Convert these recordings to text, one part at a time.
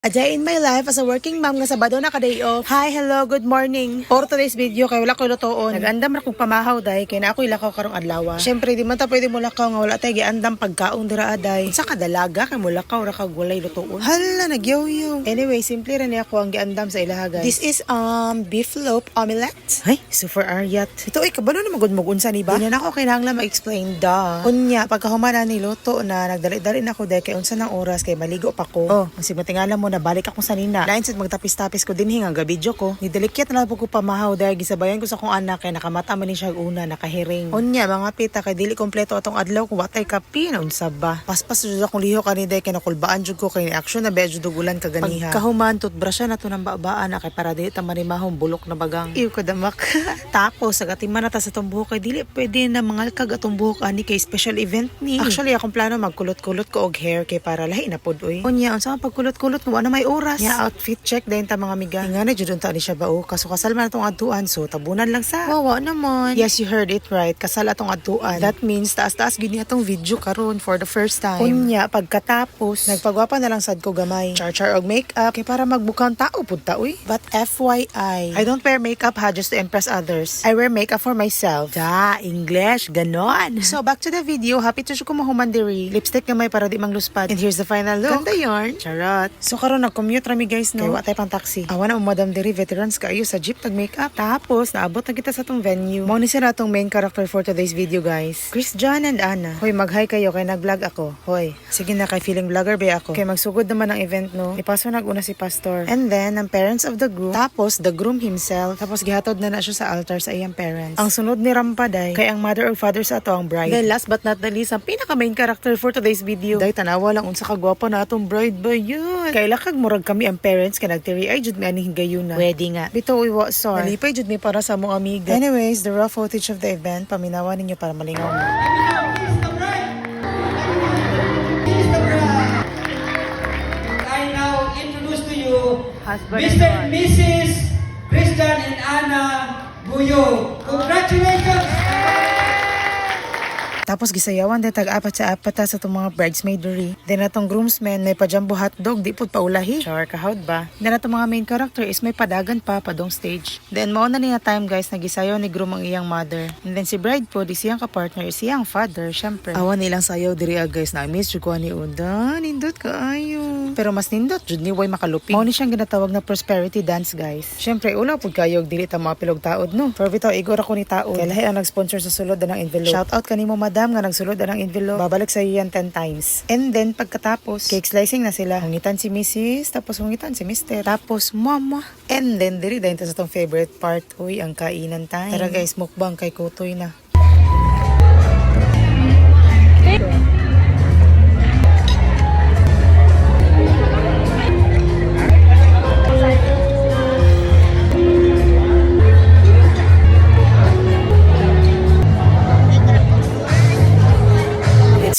A day in my life as a working mom nga Sabado na ka-day off. Hi, hello, good morning. For today's video kay wala ko lutoon. Nag-andam ra kog pamahaw day kay na ako ilakaw karong adlaw. Syempre di man ta pwede mo lakaw nga wala tay giandam pagkaon dira aday. Sa kadalaga kay mo lakaw ra kag walay lutoon. Hala nagyaw-yaw. Anyway, simple ra ni ako ang giandam sa ilaha guys. This is beef loaf omelette. Ay, super aryat. Ito ay kabalo na magud unsa ni ba? Dinan ako kinahanglan ma-explain da. Unya pagkahuman ni luto na nagdali-dali na ako day kay unsa nang oras kay maligo pa ko. Oh, masig matingala mo na balik ako sa nina. Lain sa magtapis-tapis ko din hingang gabidyo ko. Nidelikit na lang po ko pamahaw dahil gisabayan ko sa kong anak kay nakamata man ni siya una nakahiring. Unya mga pita kay dili kompleto atong adlaw kung watay kapi na unsa ba. Paspas jud akong liho kanina kay nakulbaan jud ko kay action na bedyo dugulan kaganiha. Pagkahuman toothbrush na to ng babaan na kay para dili ta manimahong bulok na bagang. Iw kadamak. Tapos sa gatiman na ta sa tumbuhok kay dili pwede na mangal kag atong buhok ani kay special event ni. Actually akong plano magkulot-kulot ko og hair kay para lahi na pod oy. Unya unsa man pagkulot-kulot no ana may oras. Ya outfit check din ta mga miga. Nga na jud unta ni siya bao kaso kasal man atong adtuan so tabunan lang sa. Wawa naman. Yes, you heard it right. Kasal atong adtuan. That means taas-taas gini atong video karon for the first time. Unya pagkatapos nagpagwapa na lang sad ko gamay. Char og makeup kay para magbukang tao pud ta uy. But FYI, I don't wear makeup ha just to impress others. I wear makeup for myself. Da, English, ganon. So back to the video. Happy to ko mahuman diri. Lipstick gamay para di mangluspad. And here's the final look. Ganda yarn. Charot. So karon commute rami guys no. Kaya watay pang taxi. Awa na madam diri veterans kaayo sa jeep tag makeup. Tapos naabot na kita sa tong venue. Mao ni sila tong main character for today's video guys. Chris, John and Anna. Hoy mag-hi kayo kay nag-vlog ako. Hoy. Sige na kay feeling vlogger ba ako. Kay magsugod naman ang event no. Ipaso nag-una si pastor. And then ang parents of the group. Tapos the groom himself. Tapos gihatod na siya sa altar sa iyang parents. Ang sunod ni Rampaday kay ang mother or father sa ato ang bride. Then last but not the least ang pinaka main character for today's video. Day tanawa lang unsa ka gwapo na atong bride ba yun. Kay lakag murag kami ang parents kay nagtiri ay jud mi ani higayuna. Pwede nga. Bito uy wa sir. Nalipay jud mi para sa mong amiga. Anyways, the raw footage of the event paminawa ninyo para malingaw mo. I now introduce to you Husband Mr. and Mrs. Christian and Anna Buyo. Congratulations! Tapos gisayawan din tag-apat sa apat sa itong mga bridesmaidery. Then atong groomsmen may pajambo hotdog, di pud paulahi. Char kahawd ba? Then atong mga main character is may padagan pa padong stage. Then mao na niya time guys nagisayaw ni groom ang iyang mother. And then si bride po di siyang ka-partner is siyang father, syempre. Awan nilang sayaw diri guys na miss jud ko ni Uda. Nindot kaayo. Pero mas nindot jud ni way makalupig. Mao ni siyang ginatawag na prosperity dance guys. Syempre ulaw pud kayo dili ta mapilog taod no. For bitaw igor ako ni taod. Kay lahi ang nag-sponsor sa sulod ng envelope. Shout out kanimo madam nga nagsulod ang envelope. Babalik sa iyo yan 10 times. And then pagkatapos, cake slicing na sila. Hungitan si Mrs. Tapos hungitan si Mr. Tapos mama. And then diri dahil sa itong favorite part. Uy, ang kainan time. Tara guys, mukbang kay Kutoy na.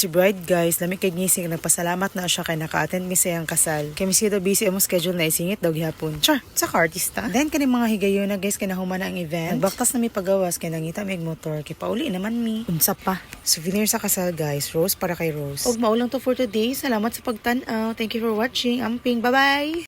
Si bride guys, lami kay gising nagpasalamat na siya kay naka-attend mi sa iyang kasal. Kay misido busy ang schedule na isingit daw gihapon. Char, sa artista. Then kani mga higayon na guys kay nahuman na ang event. Nagbaktas na mi pagawas kay nangita mi motor kay pauli naman mi. Unsa pa? Souvenir sa kasal guys, rose para kay Rose. Og maulang to for today. Salamat sa pagtan-aw. Thank you for watching. Amping, bye-bye.